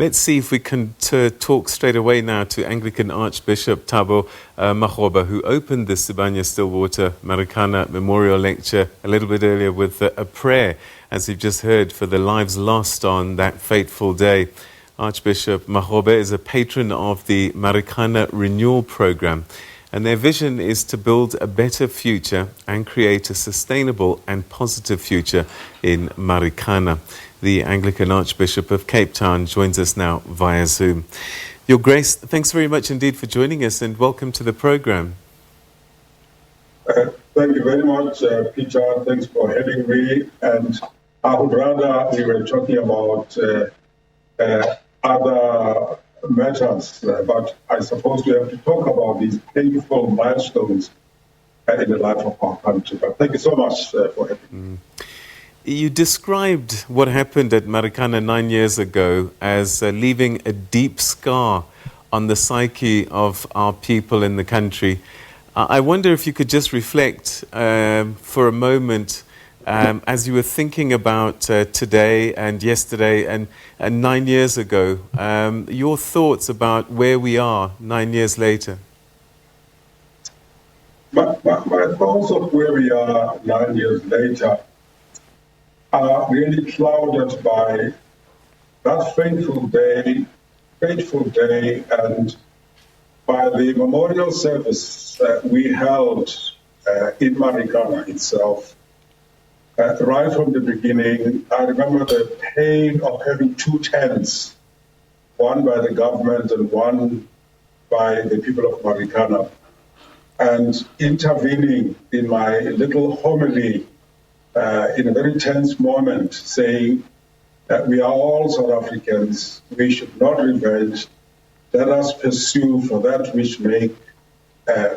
Let's see if we can talk straight away now to Anglican Archbishop Thabo Makgoba, who opened the Sibanye Stillwater Marikana Memorial Lecture a little bit earlier with a prayer, as you've just heard, for the lives lost on that fateful day. Archbishop Makgoba is a patron of the Marikana Renewal program, and their vision is to build a better future and create a sustainable and positive future in Marikana. The Anglican Archbishop of Cape Town joins us now via Zoom. Your Grace, thanks very much indeed for joining us, and welcome to the program. Thank you very much, Peter. Thanks for having me. And I would rather we were talking about other matters, but I suppose we have to talk about these painful milestones in the life of our country. But thank you so much for having me. You described what happened at Marikana 9 years ago as leaving a deep scar on the psyche of our people in the country. I wonder if you could just reflect for a moment as you were thinking about today and yesterday and 9 years ago, your thoughts about where we are 9 years later. My thoughts of where we are 9 years later are really clouded by that fateful day, and by the memorial service we held in Marikana itself. Right from the beginning, I remember the pain of having two tents, one by the government and one by the people of Marikana, and intervening in my little homily in a very tense moment, saying that we are all South Africans, we should not revenge, let us pursue for that which make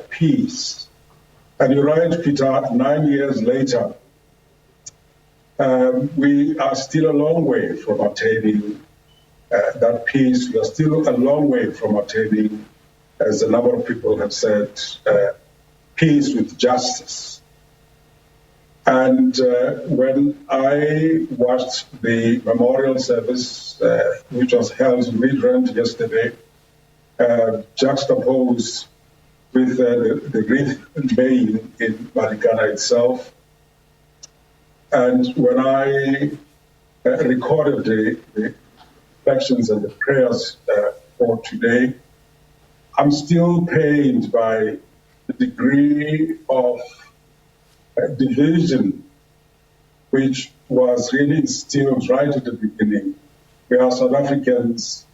peace. And you're right, Peter, 9 years later, we are still a long way from attaining that peace. We are still a long way from attaining, as a number of people have said, peace with justice. And when I watched the memorial service, which was held in Midrand yesterday, juxtaposed with the great laying in Marikana itself, and when I recorded the reflections and the prayers for today, I'm still pained by the degree of division which was really instilled right at the beginning, where South Africans'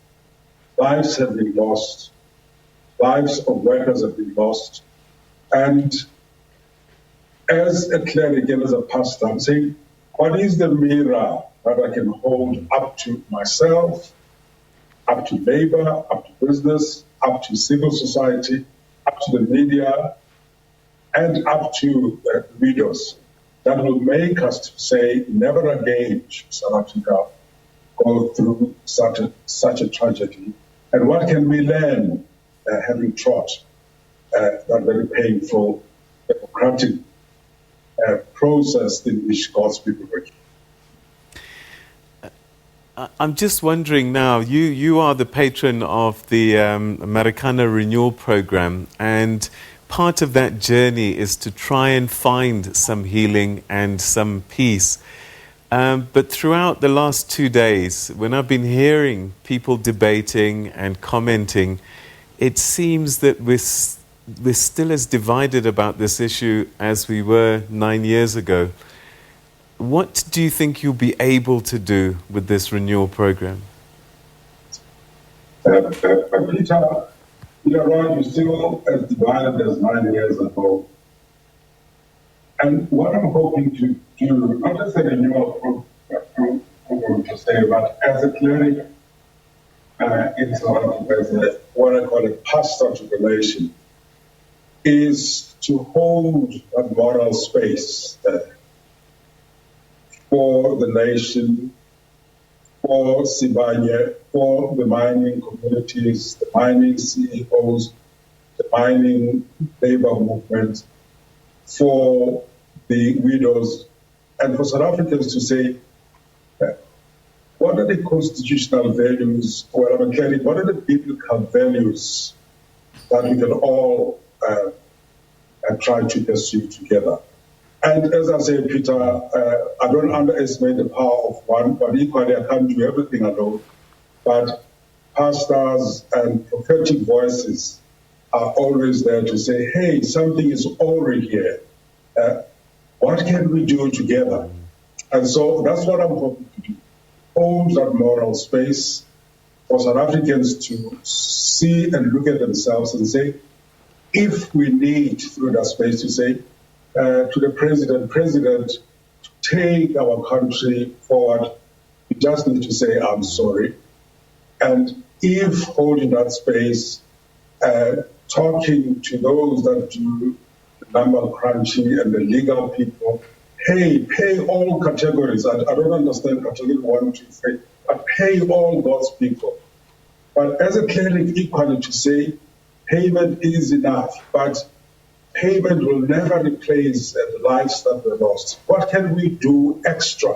lives have been lost, lives of workers have been lost. And as a cleric and as a pastor, I'm saying, what is the mirror that I can hold up to myself, up to labor, up to business, up to civil society, up to the media, and up to widows, that will make us say, never again should South Africa go through such a tragedy. And what can we learn having trod that very painful democratic process in which God's people were? I'm just wondering now, you are the patron of the Marikana Renewal program, and part of that journey is to try and find some healing and some peace. But throughout the last 2 days, when I've been hearing people debating and commenting, it seems that we're still as divided about this issue as we were 9 years ago. What do you think you'll be able to do with this renewal program? Peter, you're right, you're still as divided as 9 years ago. And what I'm hoping to do, not just a renewal program to say, but as a cleric in South Africa, as what I call a pastor to the nation, is to hold a moral space for the nation, for Sibanye, for the mining communities, the mining CEOs, the mining labor movement, for the widows, and for South Africans to say, what are the constitutional values, well, I'm a Catholic, what are the biblical values that we can all try to pursue together? And as I say, Peter, I don't underestimate the power of one, but equally I can't do everything alone. But pastors and prophetic voices are always there to say, hey, something is already here. What can we do together? And so that's what I'm hoping to do. Hold that moral space for South Africans to see and look at themselves and say, if we need through that space to say to the President, to take our country forward, we just need to say, I'm sorry. And if holding that space, talking to those that do the number crunching and the legal people, hey, pay all categories. I don't understand category 1, 2, 3, but pay all God's people. But as a cleric, equally to say, payment is enough, but payment will never replace the lives that were lost. What can we do extra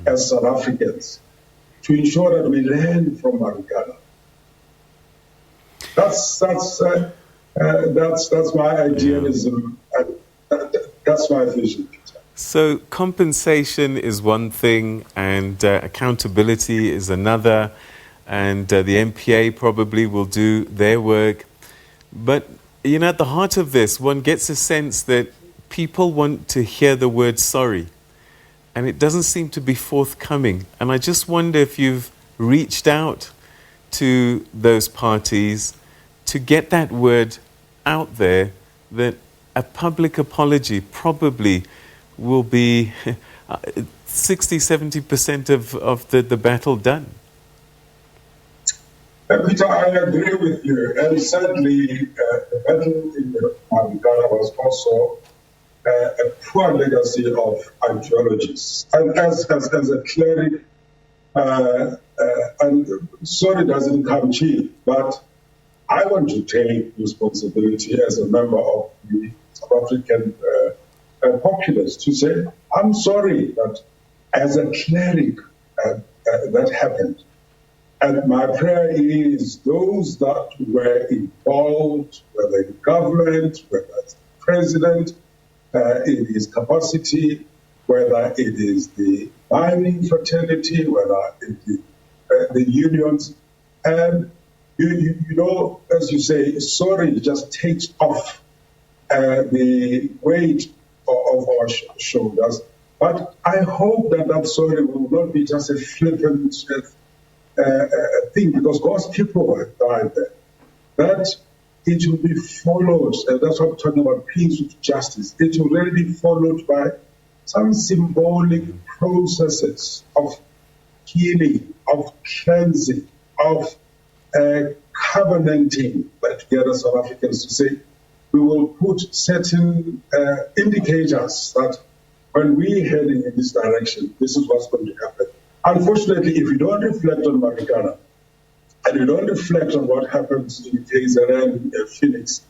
as South Africans to ensure that we learn from Marikana? That's my idealism. That's my vision. So compensation is one thing, and accountability is another, and the MPA probably will do their work. But, at the heart of this, one gets a sense that people want to hear the word sorry, and it doesn't seem to be forthcoming. And I just wonder if you've reached out to those parties to get that word out there, that a public apology probably will be 60-70% of the battle done. Peter, I agree with you. And sadly, the battle in Marikana was also a poor legacy of ideologies. And as a cleric, and sorry doesn't come cheap, but I want to take responsibility as a member of the South African populace to say, I'm sorry that as a cleric that happened. And my prayer is those that were involved, whether in government, whether it's the president, in his capacity, whether it is the mining fraternity, whether it is the unions, and as you say, sorry just takes off the weight of our shoulders. But I hope that sorry will not be just a flippant thing, because God's people have died there. That it will be followed, and that's what I'm talking about, peace with justice. It will really be followed by some symbolic processes of healing, of cleansing, of covenanting together South Africans to say, we will put certain indicators that when we're heading in this direction, this is what's going to happen. Unfortunately, if we don't reflect on Marikana, and we don't reflect on what happens in KZN and Phoenix,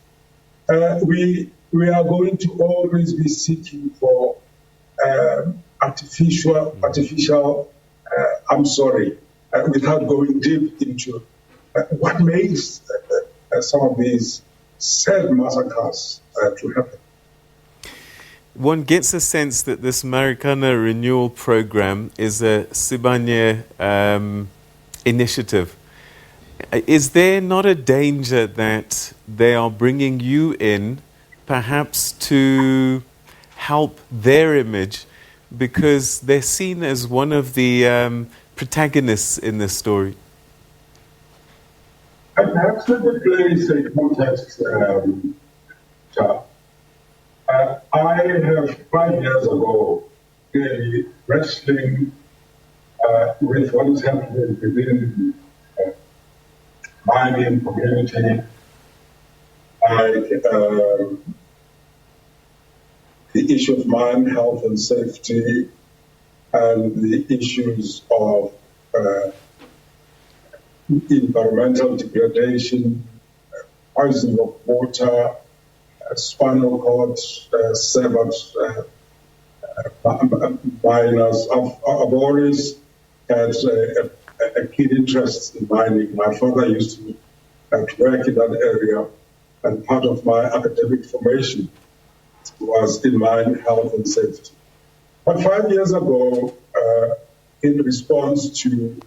we are going to always be seeking for artificial I'm sorry, without going deep into what makes some of these sad massacres to happen. One gets a sense that this Marikana Renewal program is a Sibanye initiative. Is there not a danger that they are bringing you in perhaps to help their image because they're seen as one of the protagonists in this story? Perhaps let me place a context, Charles. I have 5 years ago really wrestling with what is happening within the mining community, like the issue of mine health and safety, and the issues of environmental degradation, poisoning of water, spinal cord severed miners. I've always had a a keen interest in mining. My father used to work in that area, and part of my academic formation was in mine health and safety. But 5 years ago, in response to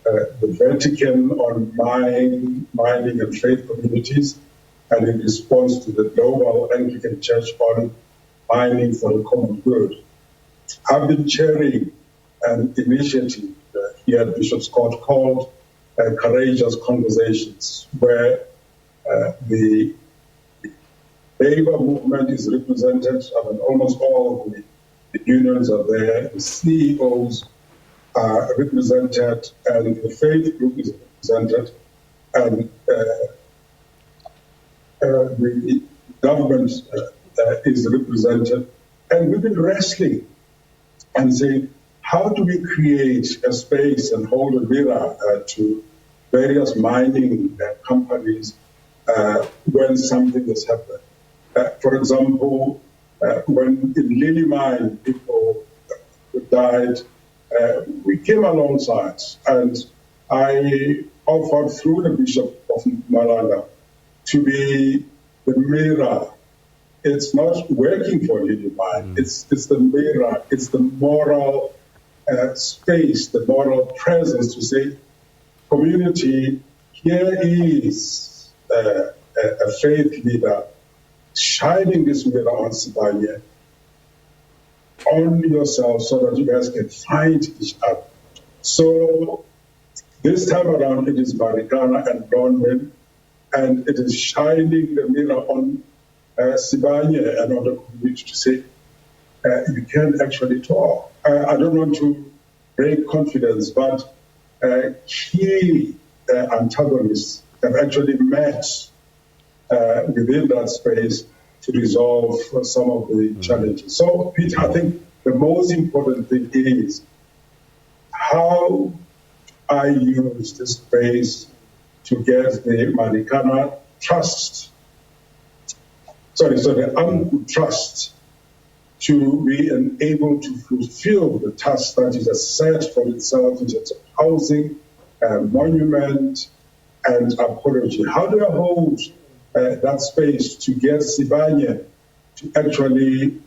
the Vatican on mining and faith communities, and in response to the global Anglican Church on mining for the common good, I've been chairing an initiative here at Bishop's Court called Courageous Conversations, where the labor movement is represented. I mean, almost all of the unions are there, the CEOs are represented, and the faith group is represented, and the government is represented. And we've been wrestling and saying, how do we create a space and hold a mirror to various mining companies when something has happened? For example, when in Lily Mine people died, we came alongside, and I offered through the Bishop of Mpumalanga to be the mirror. It's not working for Lily Mine, it's the mirror, it's the moral space, the moral presence to say, community, here is a faith leader shining this mirror on Sibanye, on yourself, so that you guys can find each other. So this time around, it is Marikana and London, and it is shining the mirror on Sibanye and on the community to say, you can actually talk. I don't want to break confidence, but key antagonists have actually met within that space to resolve some of the challenges. So, Peter, I think the most important thing is how I use this space to get the Marikana trust, the Angu trust, to be able to fulfill the task that it has set for itself in terms of housing, monument, and apology. How do I hold that space to get Sibanye to actually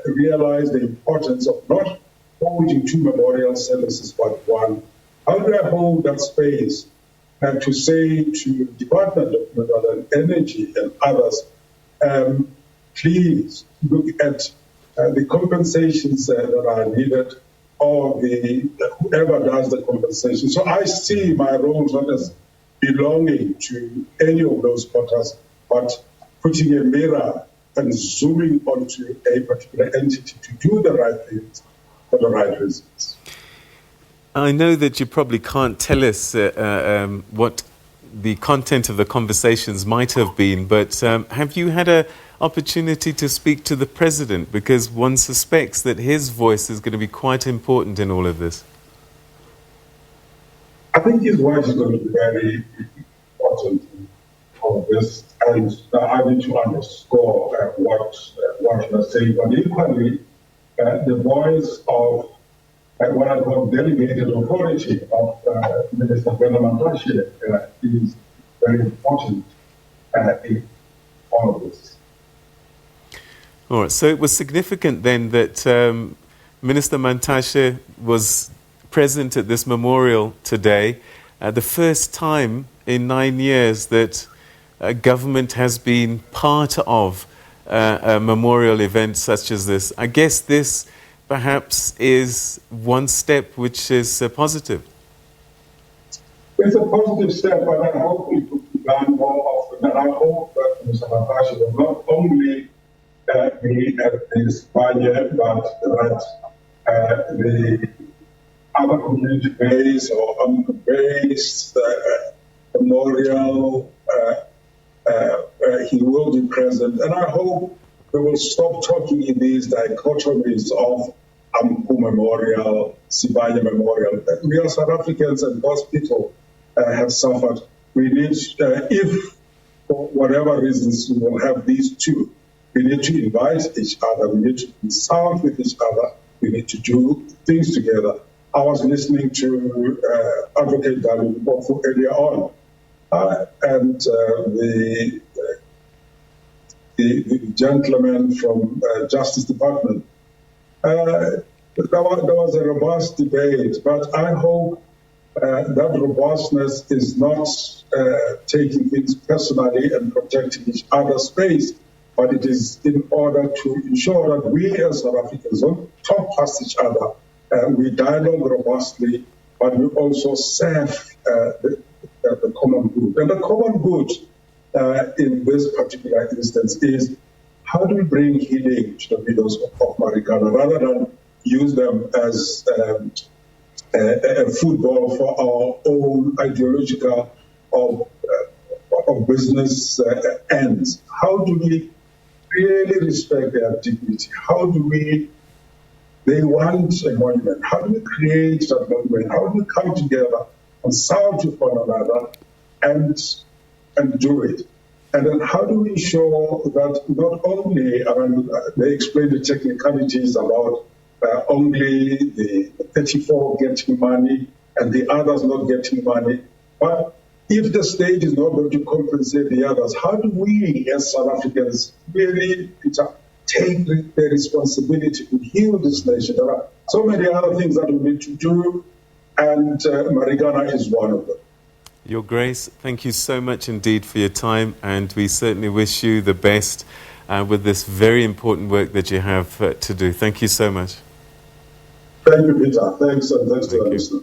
realize the importance of not holding two memorial services but one? How do I hold that space to say to the Department of Mineral and Energy and others, please look at the compensations that are needed, or whoever does the compensation. So I see my role not as belonging to any of those quarters, but putting a mirror and zooming onto a particular entity to do the right things for the right reasons. I know that you probably can't tell us what the content of the conversations might have been, but have you had an opportunity to speak to the President? Because one suspects that his voice is going to be quite important in all of this. I think his voice is going to be very important in all of this, and I need to underscore what you are saying, but equally the voice of what I call delegated authority of Minister Mantashe is very important in all of this. All right, so it was significant then that Minister Mantashe was present at this memorial today, the first time in 9 years that government has been part of a memorial event such as this. I guess this perhaps is one step which is positive. It's a positive step, but I hope it will be done more often. And I hope that Mr. Mantashe will not only be at this Sibanye, but that the other community-based or based memorial, he will be present. And I hope we will stop talking in these dichotomies of Amku Memorial, Sibanye Memorial. We are South Africans, and most people have suffered. We need, if for whatever reasons we will have these two, we need to invite each other, we need to consult with each other, we need to do things together. I was listening to Advocate Thabo earlier on, and the gentleman from Justice Department. There was a robust debate, but I hope that robustness is not taking things personally and protecting each other's space, but it is in order to ensure that we as South Africans don't talk past each other. We dialogue robustly, but we also serve the common good. And the common good in this particular instance is how do we bring healing to the widows of Marikana rather than use them as a football for our own ideological or business ends? How do we really respect their dignity? How do they want a monument? How do we create that monument? How do we come together, consult with one another, and do it? And then how do we ensure that not only, they explain the technicalities about only the 34 getting money and the others not getting money, but if the state is not going to compensate the others, how do we as South Africans really take the responsibility to heal this nation? There are so many other things that we need to do, and Marikana is one of them. Your Grace, thank you so much indeed for your time, and we certainly wish you the best with this very important work that you have to do. Thank you so much. Thank you, Peter. Thanks, and thanks to our listeners.